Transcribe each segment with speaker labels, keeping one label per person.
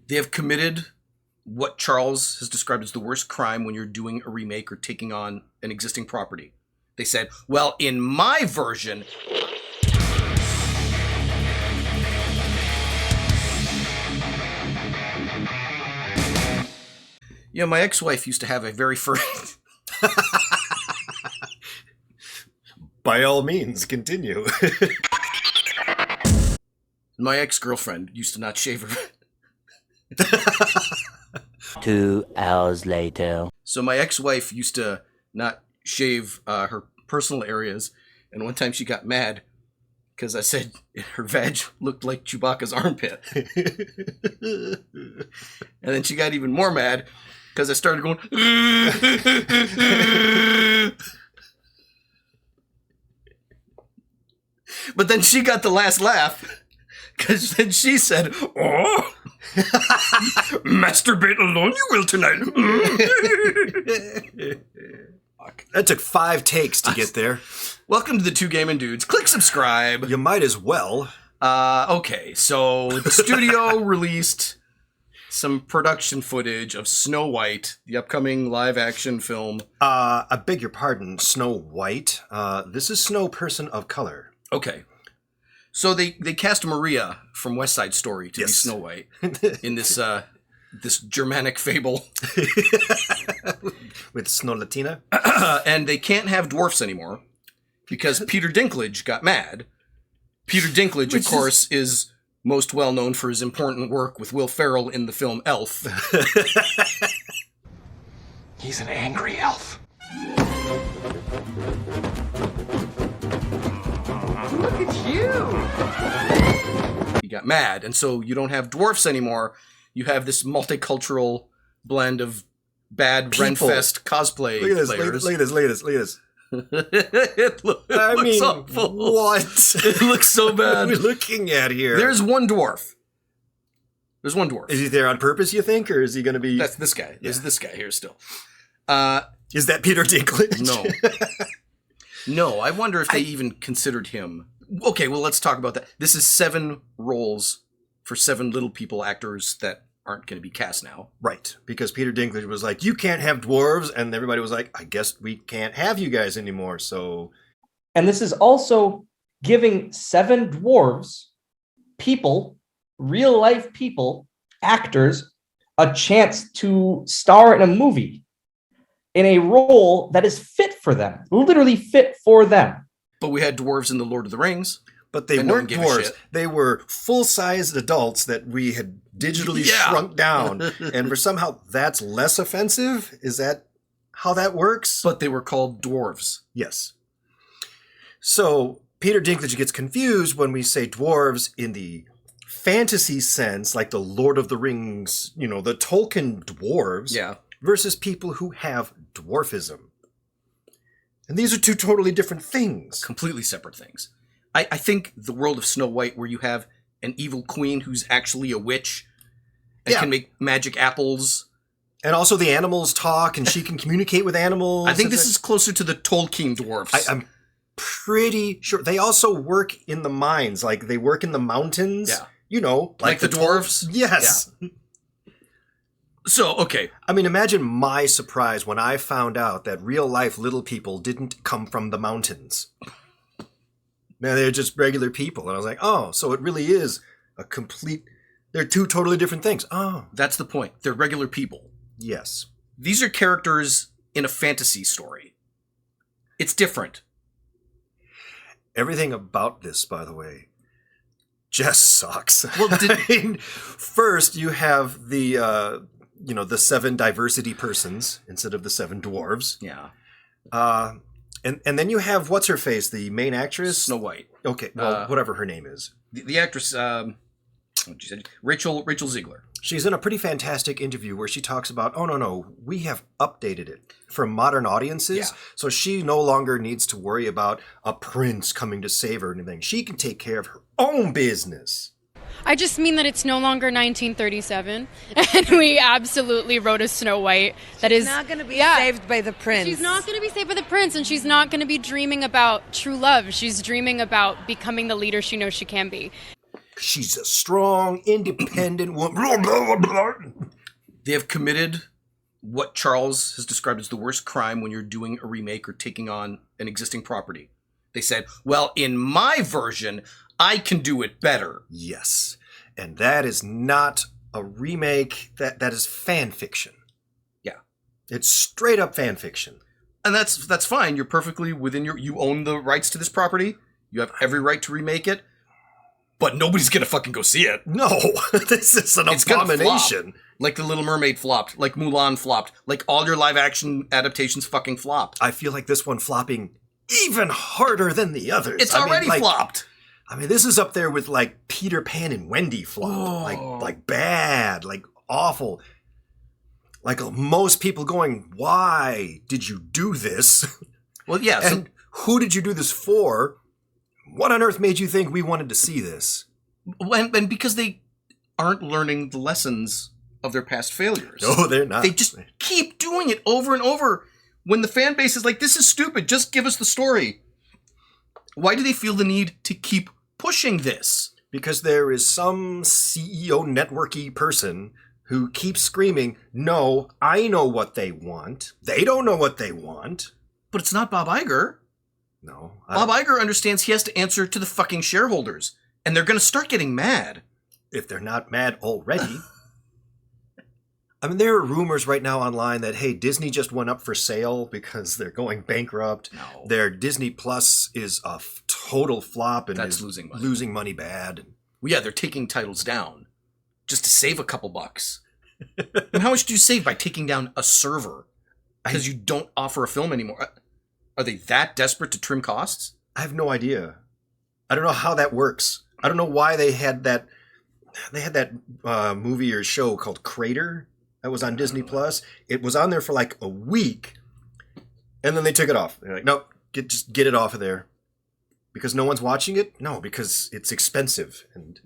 Speaker 1: They have committed what Charles has described as the worst crime when you're doing a remake or taking on an existing property. They said, well, in my version... Yeah, my ex-wife used to have a very first...
Speaker 2: By all means, continue.
Speaker 1: My ex-girlfriend used to not shave her...
Speaker 3: 2 hours later.
Speaker 1: So my ex-wife used to not shave her personal areas, and one time she got mad because I said her vag looked like Chewbacca's armpit. And then she got even more mad because I started going... But then she got the last laugh, because then she said, oh, masturbate alone you will tonight.
Speaker 2: That took 5 takes to get there.
Speaker 1: Welcome to the Two Gaming Dudes. Click subscribe.
Speaker 2: You might as well.
Speaker 1: Okay, so the studio released some production footage of Snow White, the upcoming live-action film.
Speaker 2: I beg your pardon, Snow White. This is Snow Person of Color.
Speaker 1: Okay. So they cast Maria from West Side Story to be Snow White in this this Germanic fable.
Speaker 2: With Snow Latina.
Speaker 1: And they can't have dwarfs anymore because Peter Dinklage got mad. Peter Dinklage, of course, is most well known for his important work with Will Ferrell in the film Elf.
Speaker 4: He's an angry elf. Look at you!
Speaker 1: He got mad, and so you don't have dwarfs anymore. You have this multicultural blend of bad Renfest cosplay players.
Speaker 2: Look at this.
Speaker 1: It looks awful.
Speaker 2: What?
Speaker 1: It looks so bad.
Speaker 2: What are we looking at here?
Speaker 1: There's one dwarf. There's one dwarf.
Speaker 2: Is he there on purpose, you think, or is he going to be...
Speaker 1: That's this guy. Yeah. There's this guy here still.
Speaker 2: Is that Peter Dinklage?
Speaker 1: No. No, I wonder if they even considered him. Okay, well, let's talk about that. This is 7 roles for 7 little people actors that aren't going to be cast now.
Speaker 2: Right, because Peter Dinklage was like, you can't have dwarves, and everybody was like, I guess we can't have you guys anymore, so...
Speaker 5: And this is also giving 7 dwarves, people, real-life people, actors, a chance to star in a movie in a role that is fit for them, literally fit for them.
Speaker 1: But we had dwarves in The Lord of the Rings.
Speaker 2: But they weren't dwarves. They were full-sized adults that we had digitally shrunk down. And for somehow that's less offensive? Is that how that works?
Speaker 1: But they were called dwarves.
Speaker 2: Yes. So Peter Dinklage gets confused when we say dwarves in the fantasy sense, like the Lord of the Rings, the Tolkien dwarves.
Speaker 1: Yeah.
Speaker 2: Versus people who have dwarfism. And these are 2 totally different things.
Speaker 1: Completely separate things. I think the world of Snow White, where you have an evil queen who's actually a witch and can make magic apples.
Speaker 2: And also the animals talk and she can communicate with animals.
Speaker 1: I think this is closer to the Tolkien dwarfs.
Speaker 2: I'm pretty sure. They also work in the mines. Like, they work in the mountains.
Speaker 1: Yeah. Like the dwarves?
Speaker 2: Yes.
Speaker 1: Yeah. So, okay.
Speaker 2: I mean, imagine my surprise when I found out that real-life little people didn't come from the mountains. Man, they're just regular people. And I was like, oh, so it really is they're 2 totally different things. Oh.
Speaker 1: That's the point. They're regular people.
Speaker 2: Yes.
Speaker 1: These are characters in a fantasy story. It's different.
Speaker 2: Everything about this, by the way, just sucks.
Speaker 1: Well,
Speaker 2: first you have the... the 7 diversity persons instead of the 7 dwarves.
Speaker 1: Yeah.
Speaker 2: And then you have, what's her face, the main actress?
Speaker 1: Snow White.
Speaker 2: Okay, well, whatever her name is.
Speaker 1: The actress, Rachel Ziegler.
Speaker 2: She's in a pretty fantastic interview where she talks about, oh, no, we have updated it for modern audiences.
Speaker 1: Yeah.
Speaker 2: So she no longer needs to worry about a prince coming to save her or anything. She can take care of her own business.
Speaker 6: I just mean that it's no longer 1937, and we absolutely wrote a Snow White that is
Speaker 7: not going to be saved by the prince.
Speaker 6: She's not going to be saved by the prince, and she's not going to be dreaming about true love. She's dreaming about becoming the leader she knows she can be.
Speaker 2: She's a strong, independent woman.
Speaker 1: They have committed what Charles has described as the worst crime when you're doing a remake or taking on an existing property. They said, well, in my version, I can do it better.
Speaker 2: Yes. And that is not a remake. That is fan fiction.
Speaker 1: Yeah.
Speaker 2: It's straight up fan fiction.
Speaker 1: And that's fine. You're perfectly within you own the rights to this property. You have every right to remake it. But nobody's going to fucking go see it.
Speaker 2: No. This is an abomination.
Speaker 1: Like The Little Mermaid flopped. Like Mulan flopped. Like all your live action adaptations fucking flopped.
Speaker 2: I feel like this one flopping even harder than the others.
Speaker 1: It's already flopped.
Speaker 2: I mean, this is up there with like Peter Pan and Wendy flop. Like bad, like awful. Like most people going, why did you do this?
Speaker 1: Well, yeah.
Speaker 2: And who did you do this for? What on earth made you think we wanted to see this?
Speaker 1: And because they aren't learning the lessons of their past failures.
Speaker 2: No, they're not.
Speaker 1: They just keep doing it over and over. When the fan base is like, this is stupid, just give us the story. Why do they feel the need to keep pushing this?
Speaker 2: Because there is some CEO networky person who keeps screaming, no, I know what they want. They don't know what they want.
Speaker 1: But it's not Bob Iger.
Speaker 2: No.
Speaker 1: Bob Iger understands he has to answer to the fucking shareholders. And they're going to start getting mad.
Speaker 2: If they're not mad already. I mean, there are rumors right now online that, hey, Disney just went up for sale because they're going bankrupt.
Speaker 1: No.
Speaker 2: Their Disney Plus is a total flop and
Speaker 1: That's
Speaker 2: is
Speaker 1: losing money
Speaker 2: bad.
Speaker 1: Well, yeah, they're taking titles down just to save a couple bucks. And how much do you save by taking down a server? Because you don't offer a film anymore. Are they that desperate to trim costs?
Speaker 2: I have no idea. I don't know how that works. I don't know why they had that. They had that movie or show called Crater that was on Disney Plus. It was on there for like a week, and then they took it off. They're like, nope, just get it off of there. Because no one's watching it? No, because it's expensive. And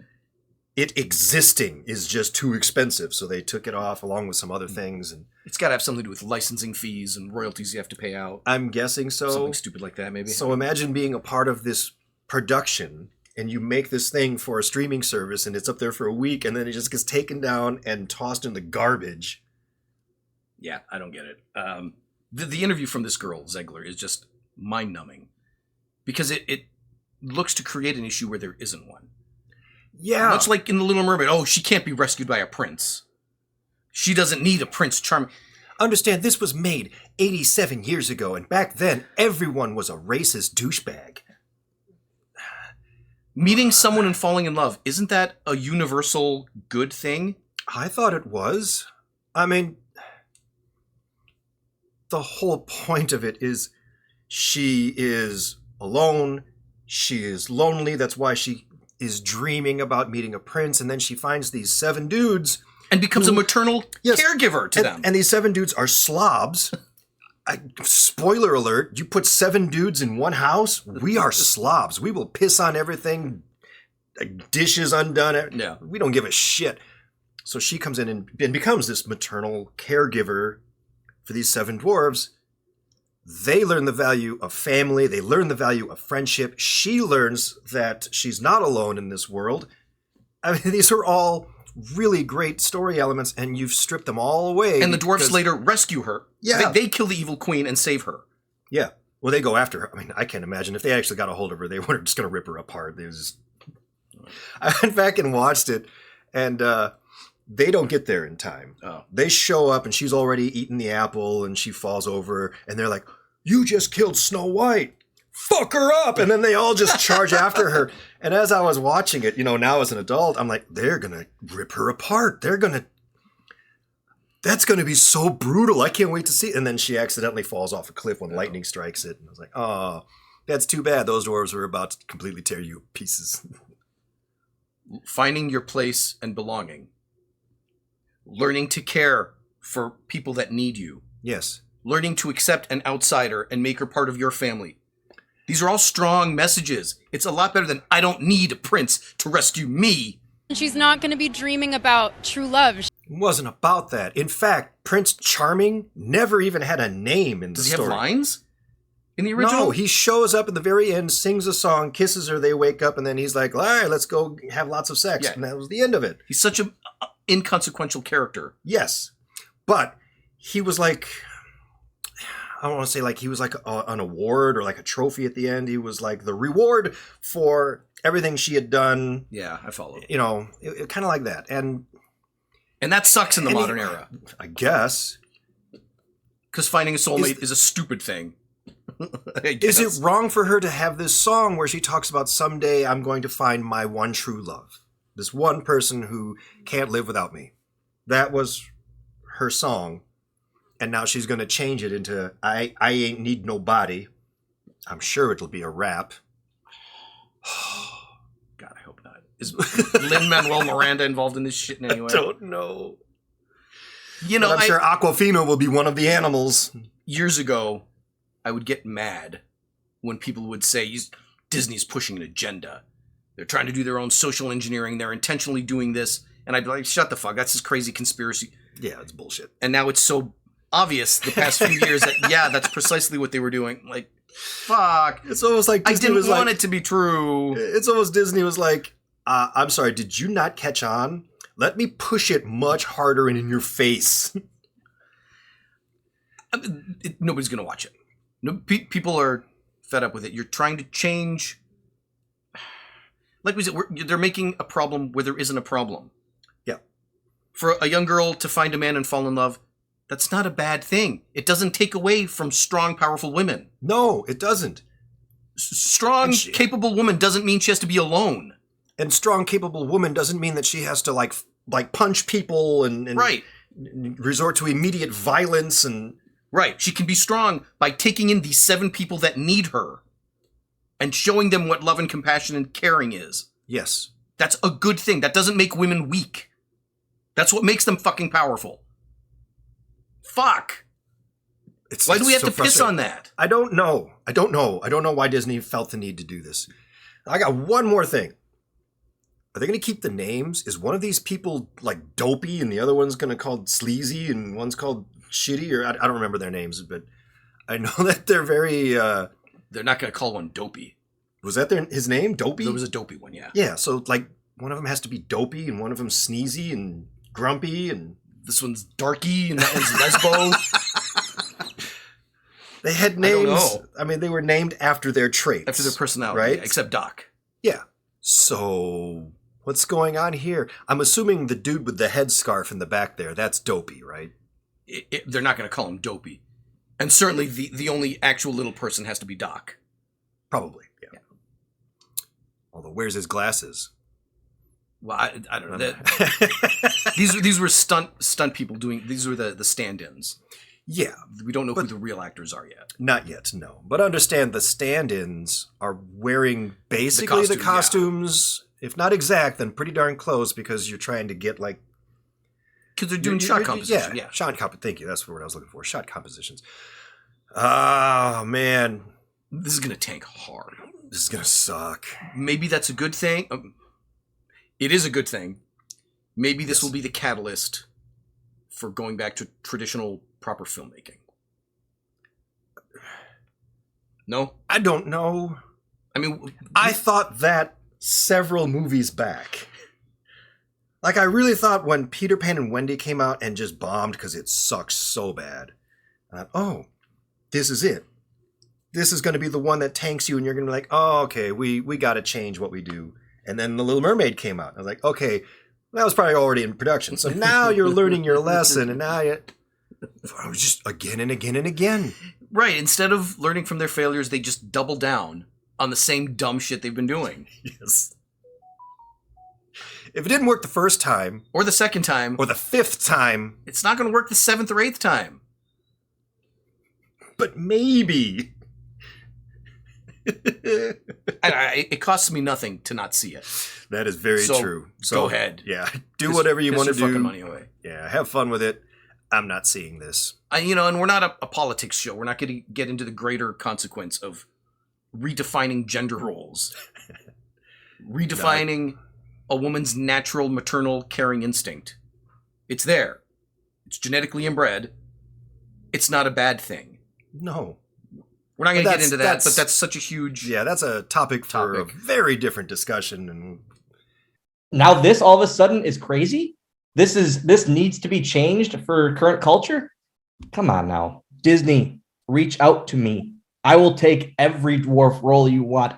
Speaker 2: it existing is just too expensive. So they took it off along with some other things. And
Speaker 1: it's got to have something to do with licensing fees and royalties you have to pay out.
Speaker 2: I'm guessing so.
Speaker 1: Something stupid like that, maybe.
Speaker 2: So imagine being a part of this production and you make this thing for a streaming service and it's up there for a week and then it just gets taken down and tossed in the garbage.
Speaker 1: Yeah, I don't get it. The interview from this girl, Zegler, is just mind-numbing. Because it looks to create an issue where there isn't one.
Speaker 2: Yeah.
Speaker 1: Much like in The Little Mermaid, oh, she can't be rescued by a prince. She doesn't need a Prince Charming.
Speaker 2: Understand, this was made 87 years ago, and back then, everyone was a racist douchebag.
Speaker 1: Meeting someone and falling in love, isn't that a universal good thing?
Speaker 2: I thought it was. I mean, the whole point of it is she is alone, she is lonely, that's why she is dreaming about meeting a prince, and then she finds these 7 dudes.
Speaker 1: And becomes a maternal caregiver to them.
Speaker 2: And these 7 dudes are slobs. Spoiler alert, you put 7 dudes in one house, we are slobs. We will piss on everything, dishes undone.
Speaker 1: Yeah.
Speaker 2: We don't give a shit. So she comes in and becomes this maternal caregiver for these 7 dwarves. They learn the value of family. They learn the value of friendship. She learns that she's not alone in this world. I mean, these are all really great story elements, and you've stripped them all away.
Speaker 1: And the dwarfs later rescue her.
Speaker 2: Yeah.
Speaker 1: They kill the evil queen and save her.
Speaker 2: Yeah. Well, they go after her. I mean, I can't imagine. If they actually got a hold of her, they weren't just going to rip her apart. They was just... I went back and watched it, and they don't get there in time.
Speaker 1: Oh.
Speaker 2: They show up, and she's already eaten the apple, and she falls over, and they're like, you just killed Snow White. Fuck her up. And then they all just charge after her. And as I was watching it, now as an adult, I'm like, they're going to rip her apart. That's going to be so brutal. I can't wait to see it. And then she accidentally falls off a cliff when lightning strikes it. And I was like, oh, that's too bad. Those dwarves are about to completely tear you to pieces.
Speaker 1: Finding your place and belonging. Learning to care for people that need you.
Speaker 2: Yes.
Speaker 1: Learning to accept an outsider and make her part of your family. These are all strong messages. It's a lot better than, I don't need a prince to rescue me.
Speaker 6: She's not going to be dreaming about true love.
Speaker 2: It wasn't about that. In fact, Prince Charming never even had a name in the story.
Speaker 1: Does he have lines? in the original?
Speaker 2: No, he shows up at the very end, sings a song, kisses her, they wake up, and then he's like, all right, let's go have lots of sex.
Speaker 1: Yeah.
Speaker 2: And that was the end of it.
Speaker 1: He's such an inconsequential character.
Speaker 2: Yes. But he was like, I don't want to say like he was like an award or like a trophy at the end. He was like the reward for everything she had done.
Speaker 1: Yeah, I follow.
Speaker 2: You know, it kind of like that. And
Speaker 1: that sucks in the modern era.
Speaker 2: I guess.
Speaker 1: Because finding a soulmate is a stupid thing.
Speaker 2: Is it wrong for her to have this song where she talks about someday I'm going to find my one true love? This one person who can't live without me. That was her song. And now she's going to change it into I ain't need nobody. I'm sure it'll be a rap.
Speaker 1: God, I hope not. Is Lin-Manuel Miranda involved in this shit in any way?
Speaker 2: I don't know.
Speaker 1: You know,
Speaker 2: but I'm sure Aquafina will be one of the animals.
Speaker 1: Years ago, I would get mad when people would say, Disney's pushing an agenda. They're trying to do their own social engineering. They're intentionally doing this. And I'd be like, shut the fuck. That's this crazy conspiracy.
Speaker 2: Yeah, it's bullshit.
Speaker 1: And now it's so obvious the past few years that, yeah, that's precisely what they were doing. Like, fuck.
Speaker 2: It's almost like Disney
Speaker 1: I didn't want it to be true.
Speaker 2: It's almost Disney was like, I'm sorry, did you not catch on? Let me push it much harder and in your face.
Speaker 1: Nobody's going to watch it. No, people are fed up with it. You're trying to change. Like we said, they're making a problem where there isn't a problem.
Speaker 2: Yeah. For
Speaker 1: a young girl to find a man and fall in love, that's not a bad thing. It doesn't take away from strong, powerful women.
Speaker 2: No, it doesn't.
Speaker 1: Strong, capable woman doesn't mean she has to be alone.
Speaker 2: And strong, capable woman doesn't mean that she has to like punch people and
Speaker 1: right.
Speaker 2: Resort to immediate violence and...
Speaker 1: Right. She can be strong by taking in these 7 people that need her and showing them what love and compassion and caring is.
Speaker 2: Yes.
Speaker 1: That's a good thing. That doesn't make women weak. That's what makes them fucking powerful. Fuck. Why do we have to piss on that?
Speaker 2: I don't know. I don't know why Disney felt the need to do this. I got one more thing. Are they going to keep the names? Is one of these people like Dopey and the other one's going to called Sleazy and one's called Shitty? Or I don't remember their names, but I know that they're very...
Speaker 1: They're not going to call one Dopey.
Speaker 2: Was that his name? Dopey?
Speaker 1: There was a Dopey one, yeah.
Speaker 2: Yeah, so like one of them has to be Dopey and one of them Sneezy and Grumpy and...
Speaker 1: This one's Darky and that one's Lesbo.
Speaker 2: They had names. I mean, they were named after their traits.
Speaker 1: After their personality,
Speaker 2: right?
Speaker 1: Yeah, except Doc.
Speaker 2: Yeah. So, what's going on here? I'm assuming the dude with the headscarf in the back there, that's Dopey, right?
Speaker 1: They're not going to call him Dopey. And certainly the only actual little person has to be Doc.
Speaker 2: Probably, yeah. Although, where's his glasses?
Speaker 1: Well, I don't know. These were stunt people doing. These were the stand-ins.
Speaker 2: Yeah,
Speaker 1: we don't know who the real actors are yet.
Speaker 2: Not yet, no. But understand the stand-ins are wearing basically the costumes, if not exact, then pretty darn close because you're trying to get like.
Speaker 1: Because they're doing shot composition.
Speaker 2: Yeah, shot comp. Thank you. That's the word I was looking for. Shot compositions. Oh man,
Speaker 1: this is gonna tank hard.
Speaker 2: This is gonna suck.
Speaker 1: Maybe that's a good thing. It is a good thing. Maybe this will be the catalyst for going back to traditional, proper filmmaking. No?
Speaker 2: I don't know.
Speaker 1: I mean...
Speaker 2: I thought that several movies back. Like, I really thought when Peter Pan and Wendy came out and just bombed because it sucks so bad. I thought, oh, this is it. This is going to be the one that tanks you and you're going to be like, oh, okay, we got to change what we do. And then The Little Mermaid came out. I was like, okay, that was probably already in production. So now you're learning your lesson, and now I was just again and again and again.
Speaker 1: Right. Instead of learning from their failures, they just double down on the same dumb shit they've been doing.
Speaker 2: Yes. If it didn't work the first time,
Speaker 1: or the second time,
Speaker 2: or the 5th time,
Speaker 1: it's not going to work the 7th or 8th time.
Speaker 2: But maybe.
Speaker 1: It costs me nothing to not see it.
Speaker 2: That is very true. So
Speaker 1: go ahead.
Speaker 2: Yeah, do whatever you want to do.
Speaker 1: Fucking money away.
Speaker 2: Yeah, have fun with it. I'm not seeing this.
Speaker 1: And we're not a politics show. We're not going to get into the greater consequence of redefining gender roles, redefining a woman's natural maternal caring instinct. It's there. It's genetically inbred. It's not a bad thing.
Speaker 2: No.
Speaker 1: We're not going to
Speaker 2: But
Speaker 1: get into that, but that's such a huge...
Speaker 2: Yeah, that's a topic for a very different discussion. And
Speaker 5: Now this all of a sudden is crazy? This needs to be changed for current culture? Come on now. Disney, reach out to me. I will take every dwarf role you want.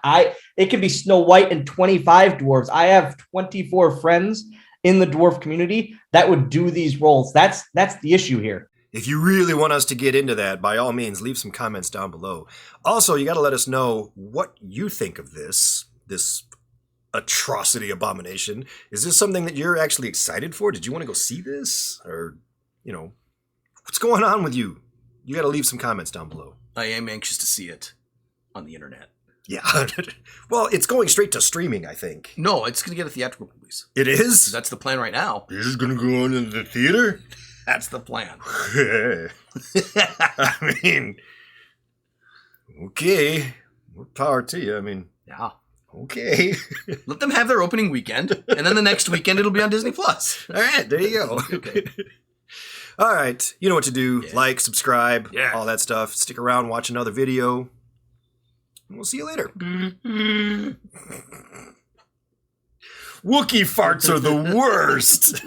Speaker 5: It can be Snow White and 25 dwarves. I have 24 friends in the dwarf community that would do these roles. That's the issue here.
Speaker 2: if you really want us to get into that, by all means, leave some comments down below. Also, you got to let us know what you think of this atrocity abomination. Is this something that you're actually excited for? Did you want to go see this? Or, what's going on with you? You got to leave some comments down below.
Speaker 1: I am anxious to see it on the internet.
Speaker 2: Yeah. Well, it's going straight to streaming, I think.
Speaker 1: No, it's going to get a theatrical release.
Speaker 2: It is?
Speaker 1: That's the plan right now.
Speaker 2: This is going to go on in the theater?
Speaker 1: That's the plan.
Speaker 2: I mean, okay. More power to you. I mean,
Speaker 1: Yeah.
Speaker 2: okay.
Speaker 1: Let them have their opening weekend, and then the next weekend it'll be on Disney Plus.
Speaker 2: All right, there you go.
Speaker 1: Okay.
Speaker 2: All right, you know what to do.
Speaker 1: Yeah.
Speaker 2: Like, subscribe,
Speaker 1: Yeah.
Speaker 2: all that stuff. Stick around, watch another video. And we'll see you later. Wookiee farts are the worst.